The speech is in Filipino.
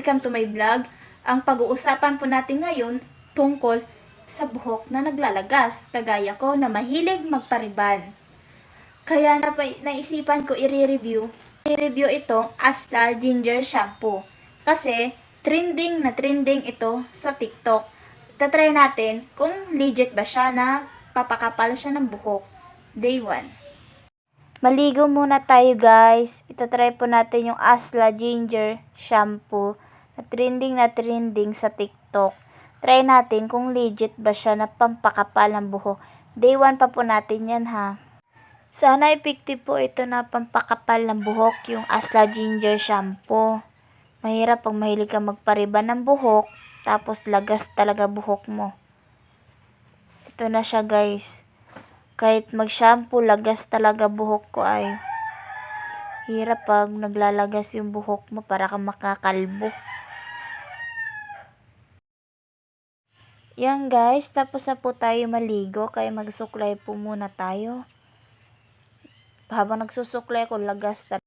welcome to my vlog. Ang pag-uusapan po natin ngayon tungkol sa buhok na naglalagas, kagaya ko na mahilig magpariban. Kaya naisipan ko i-review itong Asla Ginger Shampoo. Kasi trending na trending ito sa TikTok. Tatry natin kung legit ba siya na papakapal siya ng buhok. Day 1. Maligo muna tayo guys. Itatry po natin yung Asla Ginger Shampoo na trending sa TikTok. Try natin kung legit ba siya na pampakapal ng buhok. Day 1 pa po natin yan ha. Sana effective po ito na pampakapal ng buhok yung Asla Ginger Shampoo. Mahirap pag mahilig ka magpariban ng buhok tapos lagas talaga buhok mo. Ito na siya guys. Kahit mag-shampoo, lagas talaga buhok ko ay. Hirap pag naglalagas yung buhok mo para ka makakalbo. Yan guys, tapos na po tayo maligo kaya magsuklay po muna tayo. Habang nagsusuklay ko, lagas talaga.